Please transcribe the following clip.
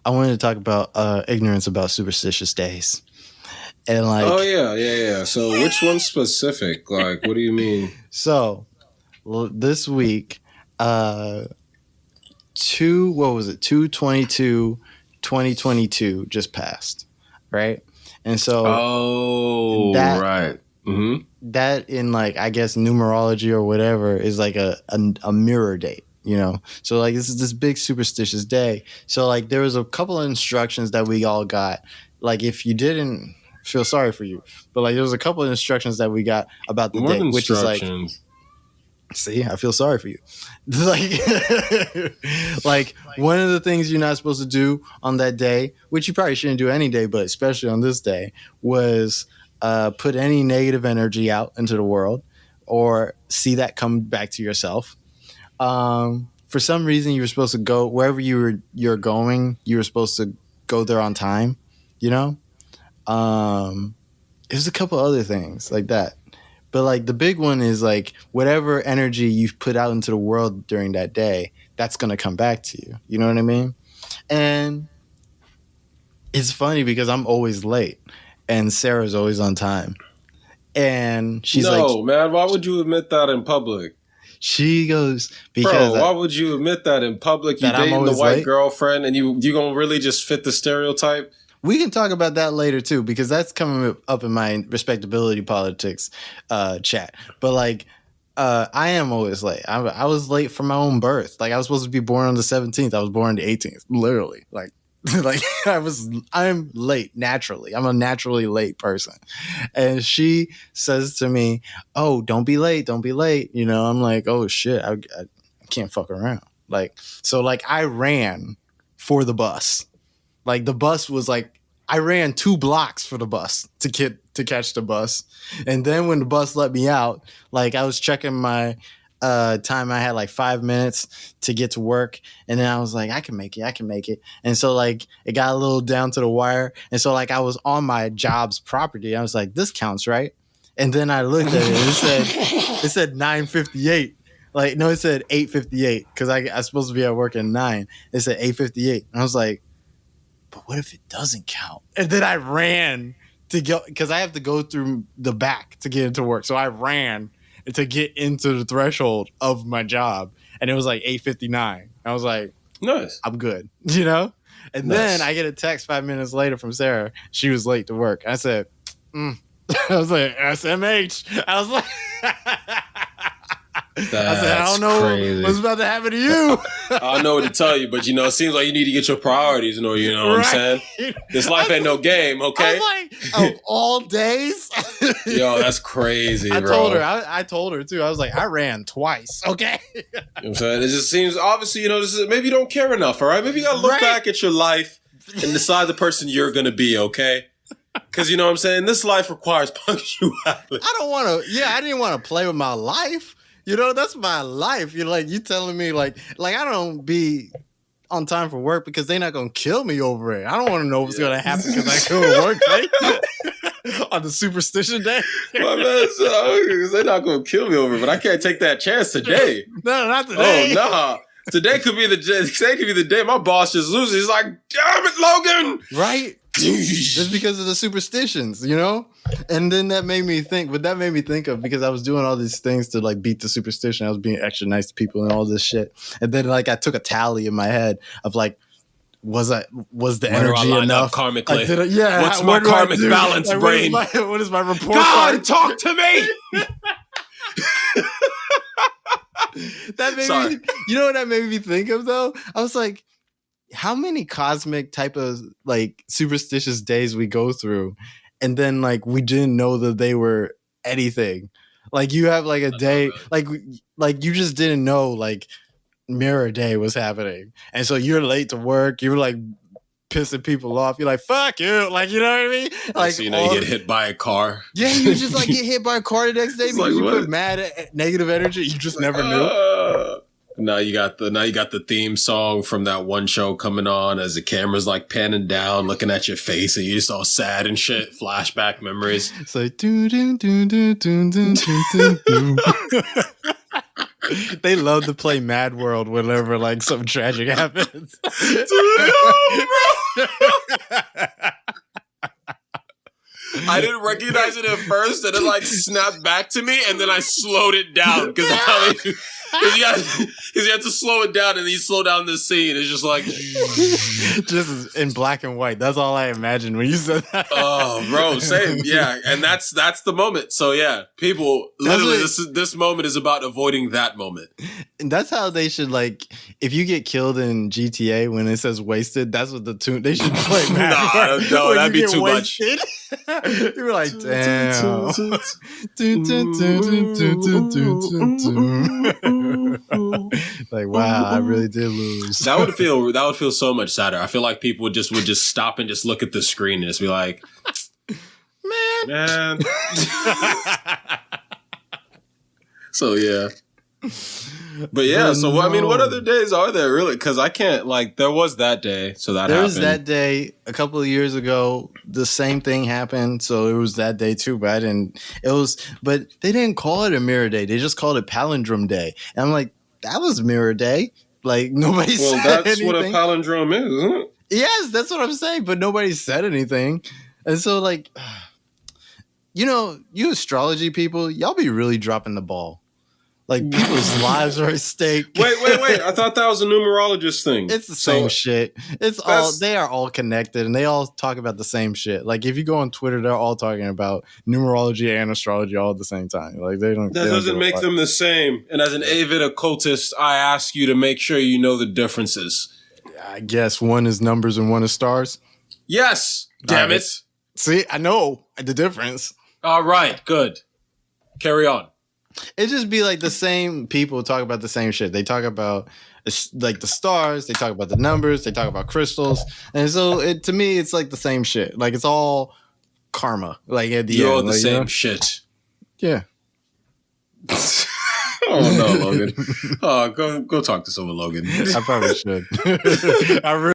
I wanted to talk about ignorance about superstitious days. And like, oh yeah. So which one specific? Like, what do you mean? so this week, what was it? 2/22/2022 just passed, right? And so Oh, that right. Mm-hmm. that in like I guess numerology or whatever is like a mirror date, you know. So like this is this big superstitious day. So like there was a couple of instructions that we all got. Like if you didn't feel sorry for you, but like there was a couple of instructions that we got about the What day, which is like, instructions? see, I feel sorry for you. Like, like one of the things you're not supposed to do on that day, which you probably shouldn't do any day, but especially on this day, was put any negative energy out into the world or see that come back to yourself. For some reason, you were supposed to go wherever you're going. You were supposed to go there on time. You know, there's a couple other things like that. But like the big one is like whatever energy you've put out into the world during that day, that's gonna come back to you. You know what I mean? And it's funny because I'm always late and Sarah's always on time. And she's no, man, why would you admit that in public? She goes, because Bro, why would you admit that in public? You dating the white girlfriend and you gonna really just fit the stereotype? We can talk about that later too, because that's coming up in my respectability politics chat. But like, I am always late. I was late for my own birth. Like I was supposed to be born on the 17th. I was born on the 18th. Literally, like, like I'm late naturally. I'm a naturally late person. And she says to me, "Oh, don't be late. Don't be late." You know, I'm like, "Oh shit, I can't fuck around." Like, so like I ran for the bus. Like the bus was like, I ran 2 blocks for the bus to catch the bus. And then when the bus let me out, like I was checking my time. I had like 5 minutes to get to work. And then I was like, I can make it. And so like it got a little down to the wire. And so like I was on my job's property. I was like, this counts, right? And then I looked at it and it said 9:58. Like, no, it said 8:58 because I was supposed to be at work at 9. It said 8:58. And I was like, but what if it doesn't count? And then I ran to go because I have to go through the back to get into work. So I ran to get into the threshold of my job, and it was like 8:59. I was like, nice, I'm good, you know. And nice. Then I get a text 5 minutes later from Sarah. She was late to work. I said, I was like, SMH. I was like. I said, I don't know what's about to happen to you. I don't know what to tell you, but you know, it seems like you need to get your priorities in order. You know what I'm saying? This life ain't no game, okay? I was like, of all days? Yo, that's crazy, I bro. I told her too. I was like, I ran twice, okay? You know what I'm saying? It just seems, obviously, you know, maybe you don't care enough, all right? Maybe you got to look back at your life and decide the person you're going to be, okay? Because, you know what I'm saying? This life requires punctuality. I don't want to, I didn't want to play with my life. You know, that's my life. You're like, you telling me like I don't be on time for work because they're not going to kill me over it. I don't want to know what's going to happen because I go to work right? On the superstition day. My man, so, they're not going to kill me over it, but I can't take that chance today. No, not today. Oh, nah. Today could be the day my boss just loses. He's like, damn it, Logan. Right? Just because of the superstitions, you know? And then that made me think of because I was doing all these things to like beat the superstition. I was being extra nice to people and all this shit. And then like I took a tally in my head of like, was the energy enough? Karmically? What's my karmic balance, like, brain? What is my report? God, talk to me! That made me, you know what that made me think of though? I was like, how many cosmic type of like superstitious days we go through, and then like we didn't know that they were anything. Like you have like a day, like you just didn't know like mirror day was happening, and so you're late to work. You're like pissing people off. You're like, fuck you, like, you know what I mean? Like, so, you know, you get hit by a car. Yeah, you just like get hit by a car the next day because you put mad negative energy. You just never knew. Now you got the theme song from that one show coming on as the camera's like panning down, looking at your face, and you're just all sad and shit. Flashback memories. It's like doo doo doo doo doo doo doo doo. They love to play Mad World whenever like something tragic happens. Dude, bro. recognize it at first, and it like snapped back to me, and then I slowed it down because you had to slow it down, and then you slow down the scene. It's just like just in black and white. That's all I imagined when you said that. Oh, bro, same. Yeah, and that's the moment. So yeah, people, literally, this moment is about avoiding that moment. And that's how they should, like, if you get killed in GTA when it says wasted, that's what the tune they should play. No, that'd be too much. You were like, damn. Like, wow, I really did lose. That would feel so much sadder. I feel like people would just stop and just look at the screen and just be like, man. So yeah. But yeah, so no. I mean, what other days are there really? Because I can't, like, there was that day, so that happened. There was that day a couple of years ago. The same thing happened, so it was that day too. But but they didn't call it a mirror day. They just called it palindrome day. And I'm like, that was mirror day. Like, nobody said anything. Well, that's what a palindrome is, isn't it? Yes, that's what I'm saying. But nobody said anything, and so like, you astrology people, y'all be really dropping the ball. Like, people's lives are at stake. Wait. I thought that was a numerologist thing. It's the same shit. They are all connected, and they all talk about the same shit. Like, if you go on Twitter, they're all talking about numerology and astrology all at the same time. Like, that doesn't make them the same. And as an avid occultist, I ask you to make sure you know the differences. I guess one is numbers and one is stars. Yes. Damn it. See, I know the difference. All right. Good. Carry on. It just be like the same people talk about the same shit. They talk about like the stars, they talk about the numbers, they talk about crystals, and so to me, it's like the same shit. Like, it's all karma. Like, at the end, all the same shit. Yeah. Oh no, Logan. Oh, go talk to someone, Logan. I probably should. I really